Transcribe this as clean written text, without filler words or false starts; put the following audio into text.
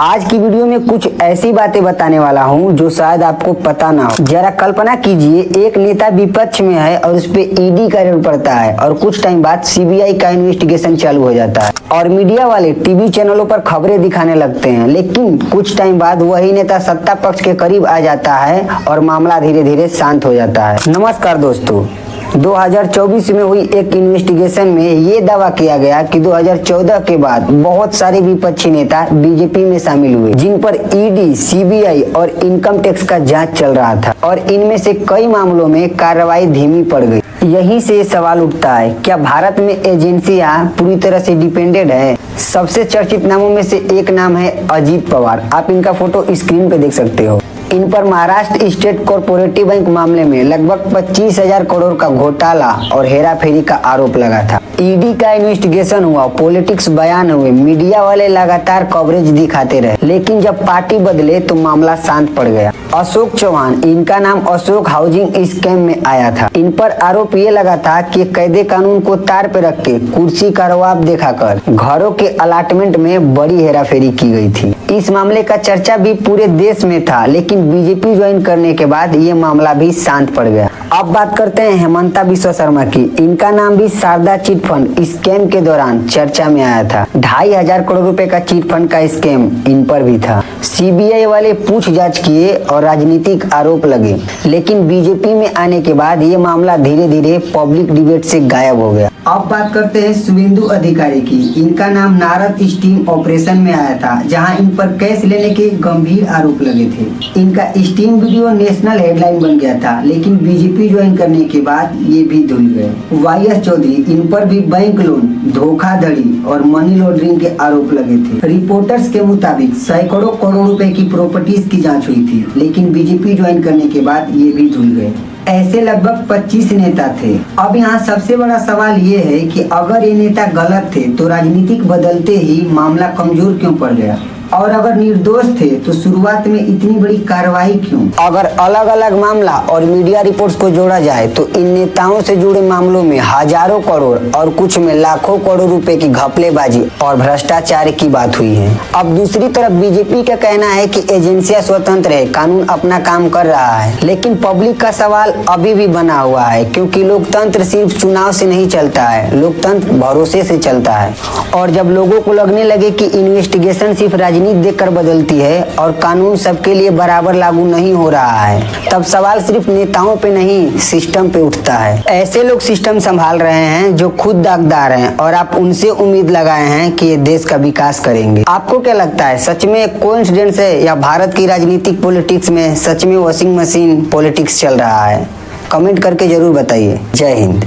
आज की वीडियो में कुछ ऐसी बातें बताने वाला हूं जो शायद आपको पता ना हो। जरा कल्पना कीजिए, एक नेता विपक्ष में है और उस पे ईडी का रेड पड़ता है और कुछ टाइम बाद सीबीआई का इन्वेस्टिगेशन चालू हो जाता है और मीडिया वाले टीवी चैनलों पर खबरें दिखाने लगते हैं। लेकिन कुछ टाइम बाद वही नेता सत्ता पक्ष के करीब आ जाता है और मामला धीरे धीरे शांत हो जाता है। नमस्कार दोस्तों, 2024 में हुई एक इन्वेस्टिगेशन में ये दावा किया गया कि 2014 के बाद बहुत सारे विपक्षी नेता बीजेपी में शामिल हुए, जिन पर ईडी, सीबीआई और इनकम टैक्स का जांच चल रहा था और इनमें से कई मामलों में कार्रवाई धीमी पड़ गई। यहीं से सवाल उठता है, क्या भारत में एजेंसियां पूरी तरह से डिपेंडेंट है? सबसे चर्चित नामों में से एक नाम है अजीत पवार। आप इनका फोटो स्क्रीन पे देख सकते हो। इन पर महाराष्ट्र स्टेट कोऑपरेटिव बैंक मामले में लगभग 25,000 करोड़ का घोटाला और हेराफेरी का आरोप लगा था। ईडी का इन्वेस्टिगेशन हुआ, पॉलिटिक्स बयान हुए, मीडिया वाले लगातार कवरेज दिखाते रहे, लेकिन जब पार्टी बदले तो मामला शांत पड़ गया। अशोक चौहान, इनका नाम अशोक हाउसिंग स्कैम में आया था। इन पर आरोप ये लगा था कि कायदे कानून को तार पे रख के कुर्सी का रवाब दिखाकर घरों के अलाटमेंट में बड़ी हेराफेरी की गई थी। इस मामले का चर्चा भी पूरे देश में था, लेकिन बीजेपी ज्वाइन करने के बाद ये मामला भी शांत पड़ गया। अब बात करते हैं हेमंता बिस्वा शर्मा की। इनका नाम भी शारदा चिट फंड स्कैम के दौरान चर्चा में आया था। 2,500 करोड़ रुपए का चिट फंड का स्कैम इन पर भी था। सीबीआई वाले पूछताछ किए और राजनीतिक आरोप लगे, लेकिन बीजेपी में आने के बाद ये मामला धीरे धीरे पब्लिक डिबेट से गायब हो गया। अब बात करते हैं शुभेंदु अधिकारी की। इनका नाम नारद स्टिंग ऑपरेशन में आया था, जहां इन पर कैश लेने के गंभीर आरोप लगे थे। इनका स्टिंग वीडियो नेशनल हेडलाइन बन गया था, लेकिन बीजेपी ज्वाइन करने के बाद ये भी धुल गए। वाईएस चौधरी, इन पर भी बैंक लोन, धोखाधड़ी और मनी लॉन्ड्रिंग के आरोप लगे थे। रिपोर्टर्स के मुताबिक सैकड़ों करोड़ रुपए की प्रॉपर्टीज की जांच हुई थी, लेकिन बीजेपी ज्वाइन करने के बाद ये भी धुल गए। ऐसे लगभग 25 नेता थे। अब यहाँ सबसे बड़ा सवाल ये है कि अगर ये नेता गलत थे तो राजनीतिक बदलते ही मामला कमजोर क्यों पड़ गया, और अगर निर्दोष थे तो शुरुआत में इतनी बड़ी कार्रवाई क्यों? अगर अलग अलग मामला और मीडिया रिपोर्ट्स को जोड़ा जाए तो इन नेताओं से जुड़े मामलों में हजारों करोड़ और कुछ में लाखों करोड़ रुपए की घपलेबाजी और भ्रष्टाचार की बात हुई है। अब दूसरी तरफ बीजेपी का कहना है कि एजेंसियां स्वतंत्र है, कानून अपना काम कर रहा है, लेकिन पब्लिक का सवाल अभी भी बना हुआ है, क्योंकि लोकतंत्र सिर्फ चुनाव से नहीं चलता है, लोकतंत्र भरोसे से चलता है। और जब लोगों को लगने लगे कि इन्वेस्टिगेशन सिर्फ राजनीति देखकर बदलती है और कानून सबके लिए बराबर लागू नहीं हो रहा है, तब सवाल सिर्फ नेताओं पे नहीं, सिस्टम पे उठता है। ऐसे लोग सिस्टम संभाल रहे हैं जो खुद दागदार हैं और आप उनसे उम्मीद लगाए हैं कि ये देश का विकास करेंगे। आपको क्या लगता है, सच में कोइंसिडेंस है या भारत की राजनीतिक पॉलिटिक्स में सच में वॉशिंग मशीन पॉलिटिक्स चल रहा है? कमेंट करके जरूर बताइए। जय हिंद।